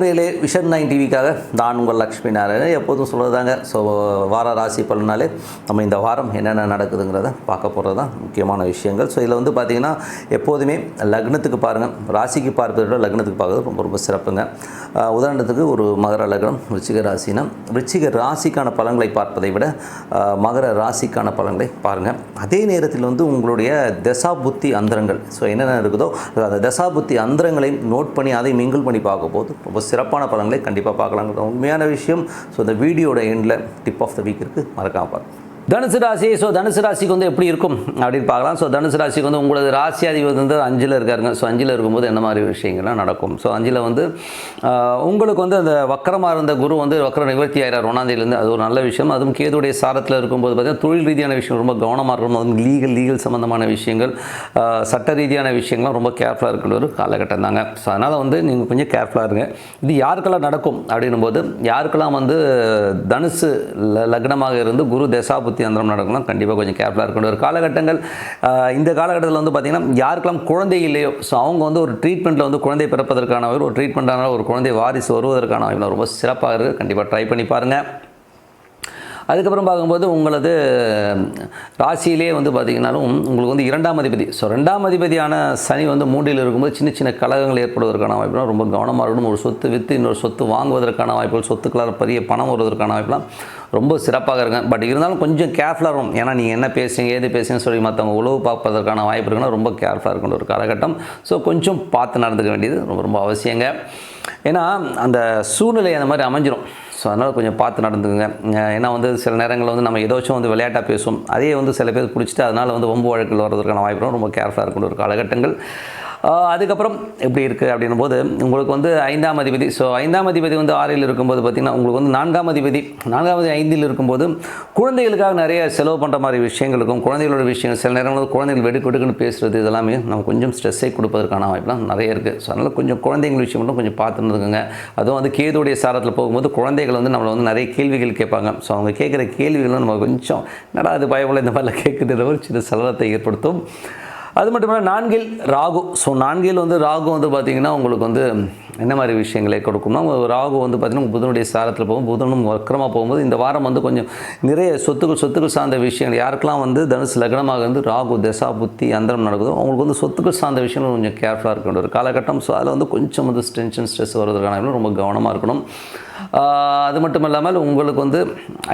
நண்பர்களே, விஷன் 9 டிவிக்காக நான் உங்கள் லக்ஷ்மி நாராயணன் எப்போதும் சொல்கிறதாங்க. ஸோ வார ராசி பலனாலே நம்ம இந்த வாரம் என்னென்ன நடக்குதுங்கிறத பார்க்க போகிறது தான் முக்கியமான விஷயங்கள். ஸோ இதில் வந்து பார்த்திங்கன்னா எப்போதுமே லக்னத்துக்கு பாருங்கள், ராசிக்கு பார்ப்பதை விட லக்னத்துக்கு பார்க்குறது ரொம்ப ரொம்ப சிறப்புங்க. உதாரணத்துக்கு ஒரு மகர லக்னம் விருச்சிக ராசினா விருச்சிக ராசிக்கான பலன்களை பார்ப்பதை விட மகர ராசிக்கான பலன்களை பாருங்கள். அதே நேரத்தில் வந்து உங்களுடைய தசா புத்தி அந்தரங்கள், ஸோ என்னென்ன இருக்குதோ அந்த தசா புத்தி அந்தரங்களையும் நோட் பண்ணி அதை மிங்கிள் பண்ணி பார்க்க போது ரொம்ப சிறப்பான பலன்களை கண்டிப்பாக பார்க்கலாங்கிறது உண்மையான விஷயம். ஸோ இந்த வீடியோட எண்டில் டிப் ஆஃப் த வீக் இருக்குது, மறக்காமல் பாருங்கள். தனுசு ராசி. ஸோ தனுசு ராசிக்கு வந்து எப்படி இருக்கும் அப்படின்னு பார்க்கலாம். ஸோ தனுசு ராசிக்கு வந்து உங்களது ராசி அதிபதி வந்து 5ல் இருக்காருங்க. ஸோ 5ல் இருக்கும்போது என்ன மாதிரி விஷயங்கள்லாம் நடக்கும்? ஸோ 5ல் வந்து உங்களுக்கு வந்து அந்த வக்கரமாக இருந்த குரு வந்து வக்கர நிவர்த்தி ஆகிறார் 1ஆம் தேதியிலேருந்து. அது ஒரு நல்ல விஷயம். அதுவும் கேதுடைய சாரத்தில் இருக்கும்போது பார்த்திங்கன்னா தொழில் ரீதியான விஷயம் ரொம்ப கவனமாக இருக்கணும். அதுவும் லீகல் சம்மந்தமான விஷயங்கள், சட்ட ரீதியான விஷயங்கள்லாம் ரொம்ப கேர்ஃபுல்லாக இருக்கிற ஒரு காலகட்டம் தாங்க. ஸோ அதனால் வந்து நீங்கள் கொஞ்சம் கேர்ஃபுல்லாக இருங்க. இது யாருக்கெல்லாம் நடக்கும் அப்படின்னும் போது, யாருக்கெல்லாம் வந்து தனுசு லக்னமாக இருந்து குரு தசாபுத்தி அந்தரம் நடக்கணும், கண்டிப்பாக கொஞ்சம் கேர்ஃபுல்லாக இருக்கணும் ஒரு காலகட்டங்கள். இந்த காலகட்டத்தில் வந்து பார்த்திங்கன்னா யாருக்கெல்லாம் குழந்தை இல்லையோ, ஸோ அவங்க வந்து ஒரு ட்ரீட்மெண்ட்டில் வந்து குழந்தை பிறப்பதற்கான ஒரு ட்ரீட்மெண்ட்டான ஒரு குழந்தை வாரிசு வருவதற்கான வாய்ப்பு ரொம்ப சிறப்பாக இருக்குது. கண்டிப்பாக ட்ரை பண்ணி பாருங்கள். அதுக்கப்புறம் பார்க்கும்போது உங்களது ராசியிலே வந்து பார்த்திங்கனாலும் உங்களுக்கு வந்து 2ஆம் அதிபதி, ஸோ 2ஆம் அதிபதியான சனி வந்து 3ல் இருக்கும்போது சின்ன சின்ன கலகங்கள் ஏற்படுவதற்கான வாய்ப்புலாம் ரொம்ப கவனமாக இருக்கணும். ஒரு சொத்து விற்று இன்னொரு சொத்து வாங்குவதற்கான வாய்ப்புகள், சொத்துக்களால் பெரிய பணம் வருவதற்கான வாய்ப்புலாம் ரொம்ப சிறப்பாக இருக்குங்க. பட் இருந்தாலும் கொஞ்சம் கேர்ஃபுல்லாக இருக்கும். ஏன்னா நீங்கள் என்ன பேசுங்க ஏது பேசுங்கன்னு சொல்லி மற்றவங்க உழவு பார்ப்பதற்கான வாய்ப்பு இருக்குன்னா ரொம்ப கேர்ஃபுல்லாக இருக்கணும் ஒரு காலகட்டம். ஸோ கொஞ்சம் பார்த்து நடந்துக்க வேண்டியது ரொம்ப ரொம்ப அவசியங்க. ஏன்னா அந்த சூழ்நிலை அந்த மாதிரி அமைஞ்சிடும். ஸோ அதனால் கொஞ்சம் பார்த்து நடந்துக்குங்க. ஏன்னா வந்து சில நேரங்களில் வந்து நம்ம ஏதாச்சும் வந்து விளையாட்டாக பேசுவோம், அதே வந்து சில பேர் பிடிச்சிட்டு அதனால் வந்து வம்பு வழக்கில் வர்றதுக்கான வாய்ப்பு ரொம்ப கேர்ஃபுல்லாக இருக்கணும் ஒரு காலகட்டங்கள். அதுக்கப்புறம் எப்படி இருக்குது அப்படின்னும் போது உங்களுக்கு வந்து 5ஆம் அதிபதி, ஸோ 5ஆம் அதிபதி வந்து 6ல் இருக்கும்போது பார்த்திங்கன்னா உங்களுக்கு வந்து 4ஆம் அதிபதி 5ல் இருக்கும்போது குழந்தைகளுக்காக நிறைய செலவு பண்ணுற மாதிரி விஷயங்கள் இருக்கும். குழந்தைகளோட விஷயங்கள் சில நேரங்கள் வந்து குழந்தைகள் வெடுக்குன்னு பேசுகிறது இதெல்லாமே நம்ம கொஞ்சம் ஸ்ட்ரெஸ்ஸை கொடுப்பதற்கான வாய்ப்புலாம் நிறைய இருக்குது. ஸோ அதனால் கொஞ்சம் குழந்தைங்கள் விஷயம் மட்டும் கொஞ்சம் பார்த்துன்னு இருக்குங்க. அதுவும் வந்து கேதுடைய சாரத்தில் போகும்போது குழந்தைகள் வந்து நம்மளை வந்து நிறைய கேள்விகள் கேட்பாங்க. ஸோ அவங்க கேட்குற கேள்விகளும் நம்ம கொஞ்சம் என்னடா அது பயப்பட இந்த மாதிரிலாம் கேட்குறது ஒரு சின்ன சலனத்தை ஏற்படுத்தும். அது மட்டும் இல்லை 4ல் ராகு. ஸோ 4ல் வந்து ராகு வந்து பார்த்திங்கன்னா உங்களுக்கு வந்து என்ன மாதிரி விஷயங்களை கொடுக்கும்னா, ராகு வந்து பார்த்திங்கன்னா புதனுடைய சாரத்தில் போகும், புதனும் வக்கரமாக போகும்போது இந்த வாரம் வந்து கொஞ்சம் நிறைய சொத்துக்கள் சார்ந்த விஷயங்கள், யாருக்கெல்லாம் வந்து தனுசு லக்னமாக இருந்து ராகு தசா புத்தி அந்தரம் நடக்குதோ அவங்களுக்கு வந்து சொத்துக்கள் சார்ந்த விஷயங்கள் கொஞ்சம் கேர்ஃபுல்லாக இருக்கணும் ஒரு காலகட்டம். ஸோ அதில் வந்து கொஞ்சம் வந்து டென்ஷன் ஸ்ட்ரெஸ் வருவதற்கான ரொம்ப கவனமாக இருக்கணும். அது மட்டும் இல்லாமல் உங்களுக்கு வந்து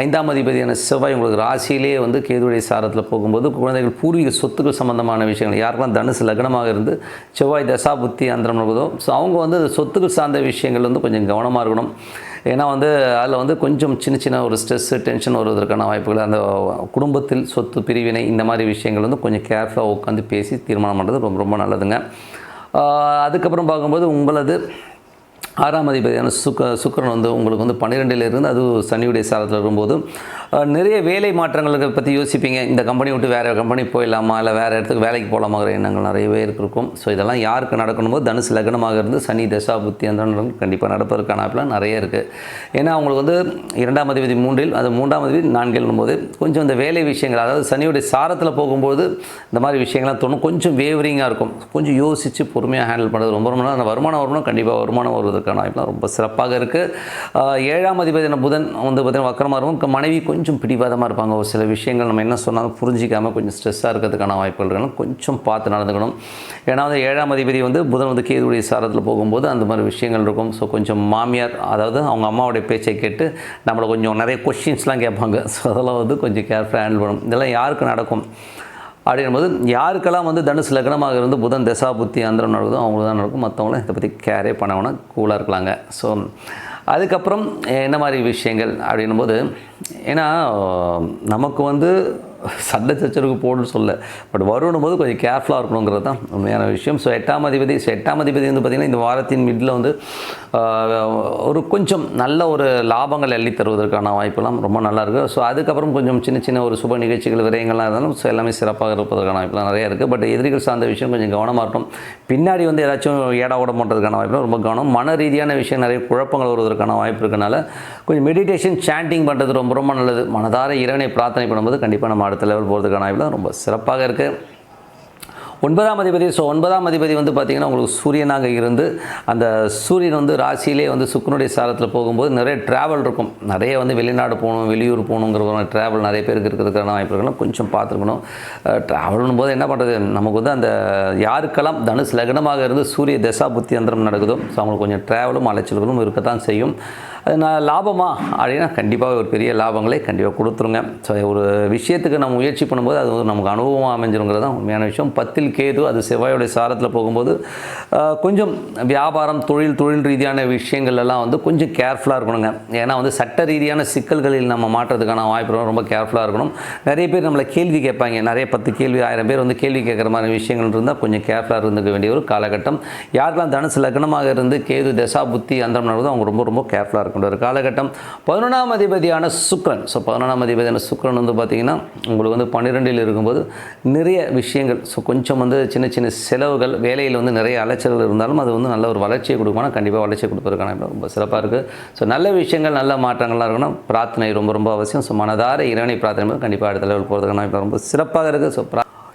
5ஆம் அதிபதியான செவ்வாய் உங்களுக்கு ராசியிலேயே வந்து கேதுடைய சாரத்தில் போகும்போது குழந்தைகள் பூர்வீக சொத்துக்கள் சம்பந்தமான விஷயங்கள், யாருக்கெல்லாம் தனுசு லக்னமாக இருந்து செவ்வாய் தசா புத்தி அந்தரம் நடக்குதோ ஸோ அவங்க வந்து சொத்துக்கள் சார்ந்த விஷயங்கள் வந்து கொஞ்சம் கவனமாக இருக்கணும். ஏன்னா வந்து அதில் வந்து கொஞ்சம் சின்ன ஒரு ஸ்ட்ரெஸ்ஸு டென்ஷன் வருவதற்கான வாய்ப்புகள், அந்த குடும்பத்தில் சொத்து பிரிவினை இந்த மாதிரி விஷயங்கள் வந்து கொஞ்சம் கேர்ஃபுல்லாக உட்காந்து பேசி தீர்மானம் பண்ணுறது ரொம்ப ரொம்ப நல்லதுங்க. அதுக்கப்புறம் பார்க்கும்போது உங்களது 6ஆம் அதிபதியான சுக்கிரன் வந்து உங்களுக்கு வந்து 12ல் இருந்து அது சனியுடைய சாரத்தில் இருக்கும்போது நிறைய வேலை மாற்றங்களுக்கு பற்றி யோசிப்பீங்க. இந்த கம்பெனி விட்டு வேறு கம்பெனி போயிடலாமா, இல்லை வேறு இடத்துக்கு வேலைக்கு போகலாமாங்கிற எண்ணங்கள் நிறையவே இருக்கும். ஸோ இதெல்லாம் யாருக்கு நடக்கணும் போது தனுசு லக்னமாக இருந்து சனி தசா புத்தி அந்த கண்டிப்பாக நடப்பதற்கான வாய்ப்புலாம் நிறைய இருக்குது. ஏன்னா அவங்களுக்கு வந்து 2ஆம் அதிபதி 3ல், அது 3ஆம் அதிபதி 4ல் போது கொஞ்சம் இந்த வேலை விஷயங்கள், அதாவது சனியுடைய சாரத்தில் போகும்போது இந்த மாதிரி விஷயங்கள்லாம் தோணும், கொஞ்சம் வேவரிங்காக இருக்கும். கொஞ்சம் யோசித்து பொறுமையாக ஹேண்டில் பண்ணுறது ரொம்ப ரொம்ப நல்ல. வருமானம் வரணும், கண்டிப்பாக வருமானம் வருவதற்கான வாய்ப்புலாம் ரொம்ப சிறப்பாக இருக்குது. 7ஆம் அதிபதியான புதன் வந்து பார்த்திங்கன்னா வக்கரமாக இருக்கும். மனைவி கொஞ்சம் பிடிவாதமாக இருப்பாங்க. ஒரு சில விஷயங்கள் நம்ம என்ன சொன்னாலும் புரிஞ்சிக்காமல் கொஞ்சம் ஸ்ட்ரெஸ்ஸாக இருக்கிறதுக்கான வாய்ப்புகள் இருக்கணும். கொஞ்சம் பார்த்து நடந்துக்கணும். ஏன்னா வந்து 7ஆம் அதிபதி வந்து புதன் வந்து கேதுடைய சாரத்தில் போகும்போது அந்த மாதிரி விஷயங்கள் இருக்கும். ஸோ கொஞ்சம் மாமியார், அதாவது அவங்க அம்மாவுடைய பேச்சை கேட்டு நம்மளை கொஞ்சம் நிறைய கொஷின்ஸ்லாம் கேட்பாங்க. ஸோ அதெல்லாம் வந்து கொஞ்சம் கேர்ஃபுல்லாக ஹேண்டில் பண்ணணும். இதெல்லாம் யாருக்கு நடக்கும் அப்படிங்கும்போது, யாருக்கெல்லாம் வந்து தனுசு லக்னமாக இருந்து புதன் தசா புத்தி அந்தரம் நடக்குதோ அவங்களுக்கு தான் நடக்கும். மற்றவங்களும் இதை பற்றி கேரே பண்ண வேணாம், கூலாக இருக்கலாங்க. ஸோ அதுக்கப்புறம் என்ன மாதிரி விஷயங்கள் அப்படின்னும் போது, ஏன்னா நமக்கு வந்து சண்டை சச்சரவுக்கு போடுன்னு சொல்ல, பட் வருணும் போது கொஞ்சம் கேர்ஃபுல்லாக இருக்கணுங்கிறது தான் உண்மையான விஷயம். ஸோ 8ஆம் அதிபதி வந்து பார்த்திங்கன்னா இந்த வாரத்தின் மிடில் வந்து ஒரு கொஞ்சம் நல்ல ஒரு லாபங்கள் அள்ளி தருவதற்கான வாய்ப்பெல்லாம் ரொம்ப நல்லாயிருக்கு. ஸோ அதுக்கப்புறம் கொஞ்சம் சின்ன ஒரு சுப நிகழ்ச்சிகள் விரயங்கள்லாம் இருந்தாலும் ஸோ எல்லாமே சிறப்பாக இருப்பதற்கான வாய்ப்பெல்லாம் நிறைய இருக்குது. பட் எதிரிகள் சார்ந்த விஷயம் கொஞ்சம் கவனமாக இருக்கணும். பின்னாடி வந்து ஏதாச்சும் ஏடா ஓட பண்ணுறதுக்கான வாய்ப்புலாம் ரொம்ப கவனம். மன ரீதியான விஷயம் நிறைய குழப்பங்கள் வருவதற்கான வாய்ப்பு இருக்கனால கொஞ்சம் மெடிடேஷன் சாண்டிங் பண்ணுறது ரொம்ப ரொம்ப நல்லது. மனதார இறைவனை பிரார்த்தனை பண்ணும்போது கண்டிப்பாக நம்ம அடுத்த லெவல் போகிறதுக்கான வாய்ப்புலாம் ரொம்ப சிறப்பாக இருக்குது. 9ஆம் அதிபதி. ஸோ 9ஆம் அதிபதி வந்து பார்த்திங்கன்னா உங்களுக்கு சூரியனாக இருந்து அந்த சூரியன் வந்து ராசியிலே வந்து சுக்கிரனுடைய சாரத்தில் போகும்போது நிறைய ட்ராவல் இருக்கும். நிறைய வந்து வெளிநாடு போகணும், வெளியூர் போகணுங்கிற ட்ராவல் நிறைய பேருக்கு இருக்கிறதுக்கான வாய்ப்புகளும் கொஞ்சம் பார்த்துருக்கணும். ட்ராவல்னும் போது என்ன பண்ணுறது, நமக்கு வந்து அந்த யாருக்கெல்லாம் தனுசு லக்னமாக இருந்து சூரிய தசா புத்தி அந்தரம் நடக்குதோ ஸோ அவங்களுக்கு கொஞ்சம் ட்ராவலும் அலைச்சல்களும் இருக்கத்தான் செய்யும். அது நான் லாபமா அப்படின்னா கண்டிப்பாக ஒரு பெரிய லாபங்களே கண்டிப்பாக கொடுத்துருங்க. ஸோ ஒரு விஷயத்துக்கு நம்ம முயற்சி பண்ணும்போது அது வந்து நமக்கு அனுபவமாக அமைஞ்சிருங்கிறது தான் உண்மையான விஷயம். 10ல் கேது அது செவ்வாயோடைய சாரத்தில் போகும்போது கொஞ்சம் வியாபாரம் தொழில் ரீதியான விஷயங்கள் எல்லாம் வந்து கொஞ்சம் கேர்ஃபுல்லாக இருக்கணுங்க. ஏன்னா வந்து சட்ட ரீதியான சிக்கல்களில் நம்ம மாற்றுறதுக்கான வாய்ப்பு ரொம்ப கேர்ஃபுல்லாக இருக்கணும். நிறைய பேர் நம்மளை கேள்வி கேட்பாங்க, நிறைய 10 கேள்வி 1000 பேர் வந்து கேள்வி கேட்குற மாதிரி விஷயங்கள் இருந்தால் கொஞ்சம் கேர்ஃபுல்லாக இருந்துக்க வேண்டிய ஒரு காலகட்டம். யாருக்கெல்லாம் தனுசு லக்னமாக இருந்து கேது தசா புத்தி அந்தரம் நடக்குதோ அவங்க ரொம்ப கேர்ஃபுல்லாக இருக்க ஒரு காலகட்டம். 11ஆம் அதிபதியான சுக்கிரன். ஸோ 11ஆம் அதிபதியான சுக்கிரன் வந்து பார்த்திங்கன்னா உங்களுக்கு வந்து 12ல் இருக்கும்போது நிறைய விஷயங்கள் ஸோ கொஞ்சம் வந்து சின்ன செலவுகள், வேலையில் வந்து நிறைய அலைச்சல்கள் இருந்தாலும் அது வந்து நல்ல ஒரு வளர்ச்சியை கொடுக்கணும். கண்டிப்பாக வளர்ச்சியை கொடுப்பதற்கான ரொம்ப சிறப்பாக இருக்குது. ஸோ நல்ல விஷயங்கள் நல்ல மாற்றங்கள்லாம் இருக்கணும். பிரார்த்தனை ரொம்ப அவசியம். ஸோ மனதார இறைவனை பிரார்த்தனை கண்டிப்பாக அடுத்த லெவல் போகிறதுக்கான ரொம்ப சிறப்பாக இருக்குது. So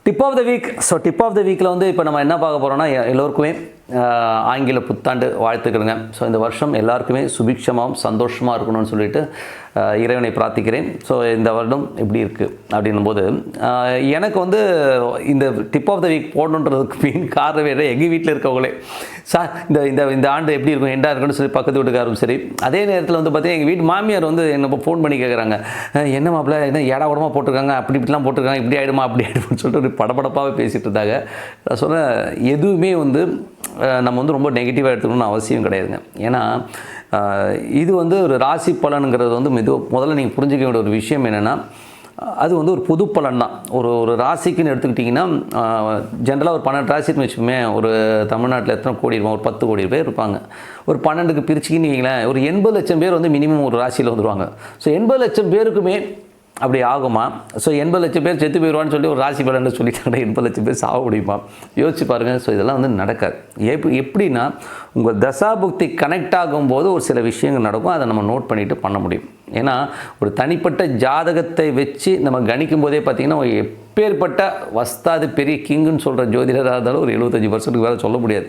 tip of the week. So tip of the வீக்கில் வந்து இப்போ நம்ம என்ன பார்க்க போகிறோம்னா எல்லோருக்குமே ஆங்கில புத்தாண்டு வாழ்த்துக்களுங்க. ஸோ இந்த வருஷம் எல்லாருக்குமே சுபிக்ஷமாகவும் சந்தோஷமாக இருக்கணும்னு சொல்லிட்டு இறைவனை பிரார்த்திக்கிறேன். ஸோ இந்த வருடம் எப்படி இருக்குது அப்படின்னும் போது எனக்கு வந்து இந்த டிப் ஆஃப் த வீக் போடணுன்றதுக்கு மெயின் காரணம் வேறு எங்கள் வீட்டில் இருக்கவங்களே சார் இந்த ஆண்டு எப்படி இருக்கும் எண்டா இருக்குன்னு சொல்லி பக்கத்து வீட்டுக்காரும் சரி. அதே நேரத்தில் வந்து பார்த்தீங்கன்னா எங்கள் வீட்டு மாமியார் வந்து என்னை ஃபோன் பண்ணி கேட்குறாங்க, என்ன மாப்பிள்ள என்ன ஏடா கூடமாக போட்டிருக்காங்க, இப்படிலாம் போட்டிருக்காங்க, இப்படி ஆகிடுமா அப்படி ஆகிடுமான்னு சொல்லிட்டு ஒரு படபடப்பாகவே பேசிகிட்டு இருந்தாங்க. நான் சொன்னேன் எதுவுமே வந்து நம்ம வந்து ரொம்ப நெகட்டிவாக எடுத்துக்கணும்னு அவசியம் கிடையாதுங்க. ஏன்னா இது வந்து ஒரு ராசி பலனுங்கிறது வந்து முதல்ல நீங்கள் புரிஞ்சிக்க வேண்டிய ஒரு விஷயம் என்னென்னா அது வந்து ஒரு பொது பலன் தான். ஒரு ராசிக்குன்னு எடுத்துக்கிட்டிங்கன்னா ஜென்ரலாக ஒரு 12 ராசின்னு வச்சுக்கோமே, ஒரு தமிழ்நாட்டில் எத்தனை கோடி இருப்பாங்க, ஒரு 10 கோடி பேர் இருப்பாங்க. ஒரு 12க்கு பிரிச்சுக்கின்னு வைங்களேன், ஒரு 80 லட்சம் பேர் வந்து மினிமம் ஒரு ராசியில் வந்துடுவாங்க. ஸோ 80 லட்சம் பேருக்குமே அப்படி ஆகுமா? ஸோ 80 லட்சம் பேர் செத்து போயிடுவான்னு சொல்லி ஒரு ராசி பலன்னு சொல்லிட்டாங்க, 80 லட்சம் பேர் சாக முடியுமா? யோசிச்சு பாருங்கள். ஸோ இதெல்லாம் வந்து நடக்காது. எப்படின்னா உங்கள் தசாபுக்தி கனெக்ட் ஆகும்போது ஒரு சில விஷயங்கள் நடக்கும், அதை நம்ம நோட் பண்ணிவிட்டு பண்ண முடியும். ஏன்னா ஒரு தனிப்பட்ட ஜாதகத்தை வச்சு நம்ம கணிக்கும் போதே பார்த்திங்கன்னா எப்பேற்பட்ட வஸ்தாது பெரிய கிங்குன்னு சொல்கிற ஜோதிடராக இருந்தாலும் ஒரு 75% வேறு சொல்ல முடியாது.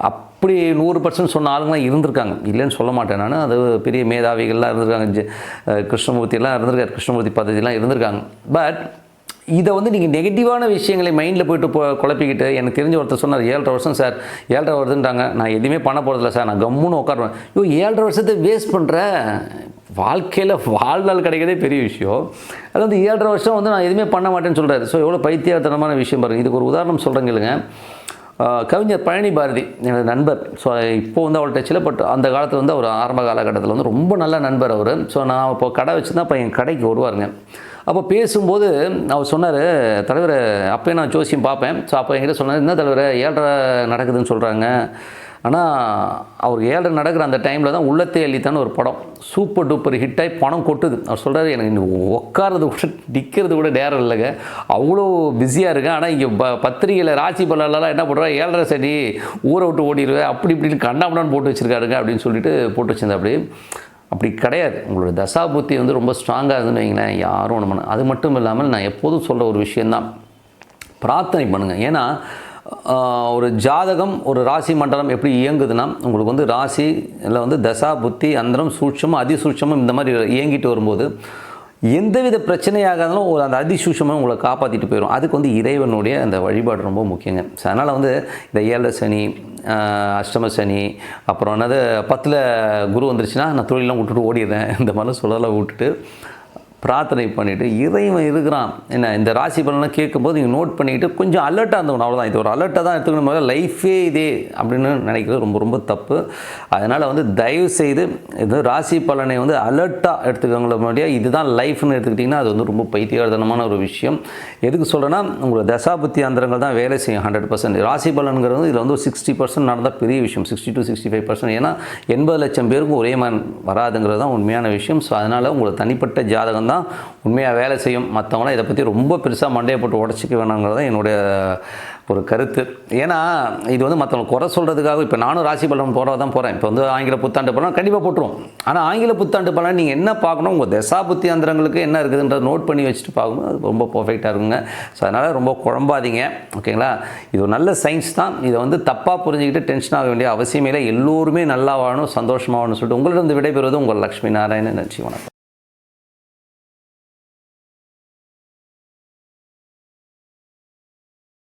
அப்படி 100% சொன்ன ஆளுங்களாம் இருந்திருக்காங்க, இல்லைன்னு சொல்ல மாட்டேன் நான். அது பெரிய மேதாவிகள்லாம் இருந்திருக்காங்க, கிருஷ்ணமூர்த்தியெல்லாம் இருந்திருக்காரு, கிருஷ்ணமூர்த்தி பദ്ധதியெலாம் இருந்திருக்காங்க. பட் இதை வந்து நீங்கள் நெகட்டிவான விஷயங்களை மைண்டில் போய்ட்டு குழப்பிக்கிட்டு, எனக்கு தெரிஞ்ச ஒருத்தர் சொன்னார் 7.5 வருஷம் சார் 7.5 வருதுன்றாங்க, நான் எதுவுமே பண்ண போகிறதில்ல சார், நான் கம்முன்னு உட்காருவேன். 7.5 வருஷத்தை வேஸ்ட் பண்ணுற, வாழ்க்கையில் வாழ்நாள் கிடைக்கிறதே பெரிய விஷயம். அது வந்து 7.5 வருஷம் வந்து நான் எதுவுமே பண்ண மாட்டேன்னு சொல்கிறாரு. ஸோ எவ்வளோ பைத்தியத்தனமான விஷயம் பாருங்கள். இதுக்கு ஒரு உதாரணம் சொல்கிறேங்க. கவிஞர் பழனி பாரதி எனது நண்பர். ஸோ இப்போ வந்து அவள் டச்சில், பட் அந்த காலத்தில் வந்து அவர் ஆரம்ப காலகட்டத்தில் வந்து ரொம்ப நல்ல நண்பர் அவர். ஸோ நான் இப்போ கடை வச்சு தான் இப்போ என் கடைக்கு வருவாருங்க. அப்போ பேசும்போது அவர் சொன்னார், தலைவர் அப்போயே நான் ஜோசியம் பார்ப்பேன். ஸோ அப்போ என்கிட்ட சொன்னார், என்ன தலைவர் 7.5 நடக்குதுன்னு சொல்கிறாங்க. ஆனால் அவர் 7 நடக்கிற அந்த டைமில் தான் உள்ளத்தை அள்ளித்தான்னு ஒரு படம் சூப்பர் டூப்பர் ஹிட்டாகி பணம் கொட்டுது. அவர் சொல்கிறாரு, எனக்கு இந்த உட்காரது கூட நிற்கிறது கூட நேரம் இல்லைங்க, அவ்வளோ பிஸியாக இருக்கேன். ஆனால் இங்கே பத்திரிகையில் ராசி பலன்லாம் என்ன பண்ணுறா, 7.5 சரி ஊரை விட்டு ஓடிடுவேன் அப்படி இப்படின்னு கண்ணாமண்ணான்னு போட்டு வச்சுருக்காருங்க அப்படின்னு சொல்லிட்டு போட்டு வச்சுருந்தேன். அப்படி கிடையாது. உங்களோட தசாபுத்தி வந்து ரொம்ப ஸ்ட்ராங்காக இருந்துன்னு வைங்களேன், யாரும் ஒன்று பண்ண. அது மட்டும் இல்லாமல் நான் எப்போதும் சொல்கிற ஒரு விஷயந்தான், பிரார்த்தனை பண்ணுங்கள். ஏன்னா ஒரு ஜாதகம் ஒரு ராசி மண்டலம் எப்படி இயங்குதுன்னா உங்களுக்கு வந்து ராசியில் வந்து தசா புத்தி அந்தரம் சூட்சமும் அதிசூட்சமும் இந்த மாதிரி இயங்கிட்டு வரும்போது எந்தவித பிரச்சனையாக இருந்தாலும் ஒரு அந்த அதிசூட்சமும் உங்களை காப்பாற்றிட்டு போயிடும். அதுக்கு வந்து இறைவனுடைய அந்த வழிபாடு ரொம்ப முக்கியங்க. ஸோ அதனால் வந்து இந்த 7 சனி அஷ்டம சனி அப்புறம் என்னது 10ல் குரு வந்துருச்சுன்னா நான் தொழிலெலாம் விட்டுட்டு ஓடிடுறேன், இந்த மாதிரிலாம் சொல்லலாம் விட்டுட்டு பிரார்த்தனை பண்ணிவிட்டு இறைவன் இருக்கிறான். என்ன இந்த ராசி பலன்லாம் கேட்கும்போது நீங்கள் நோட் பண்ணிக்கிட்டு கொஞ்சம் அலர்ட்டாக இருந்தோம், அவ்வளோதான். இது ஒரு அலர்ட்டாக தான் எடுத்துக்கணும், முதல்ல லைஃபே இதே அப்படின்னு நினைக்கிறது ரொம்ப தப்பு. அதனால் வந்து தயவு செய்து இது ராசி பலனை வந்து அலர்ட்டாக எடுத்துக்கவங்கள முன்னாடியே இதுதான் லைஃப்னு எடுத்துக்கிட்டிங்கன்னா அது வந்து ரொம்ப பைத்தியகாரத்தனமான ஒரு விஷயம். எதுக்கு சொல்கிறேன்னா உங்களை தசாபுத்தி அந்தரங்கள் தான் வேலை செய்யும் 100%. ராசி பலனுங்கிறது இதில் வந்து ஒரு 60% நடந்தால் பெரிய விஷயம், 60 to 65%. ஏன்னா 80 லட்சம் பேருக்கும் ஒரே மாதிரி வராதுங்கிறது தான் உண்மையான விஷயம். ஸோ அதனால் உங்களை தனிப்பட்ட ஜாதகம் தான் உண்மையாக வேலை செய்யும். மற்றவங்களாம் இதை பற்றி ரொம்ப பெருசாக மண்டையை போட்டு உடச்சிக்க வேணாங்கிறது தான் என்னுடைய ஒரு கருத்து. ஏன்னா இது வந்து மற்றவங்க குறை சொல்கிறதுக்காக, இப்போ நானும் ராசி பலன் தான் போகிறேன். இப்போ வந்து ஆங்கில புத்தாண்டு பலன் கண்டிப்பாக போட்டுருவோம். ஆனால் ஆங்கில புத்தாண்டு பலன் நீங்கள் என்ன பார்க்கணும், உங்கள் தசா புத்தி அந்தரங்களுக்கு என்ன இருக்குதுன்றதை நோட் பண்ணி வச்சுட்டு பார்க்கணும். அது ரொம்ப பர்ஃபெக்டாக இருக்குங்க. ஸோ அதனால் ரொம்ப குழம்பாதீங்க, ஓகேங்களா? இது ஒரு நல்ல சயின்ஸ் தான். இதை வந்து தப்பாக புரிஞ்சுக்கிட்டு டென்ஷன் ஆக வேண்டிய அவசியமே இல்லை. எல்லோருமே நல்லா வாழணும், சந்தோஷமாக வாழணும்னு சொல்லிட்டு உங்களிடம் விடைபெறுவது உங்கள் லக்ஷ்மி நாராயணன். நன்றி, வணக்கம்.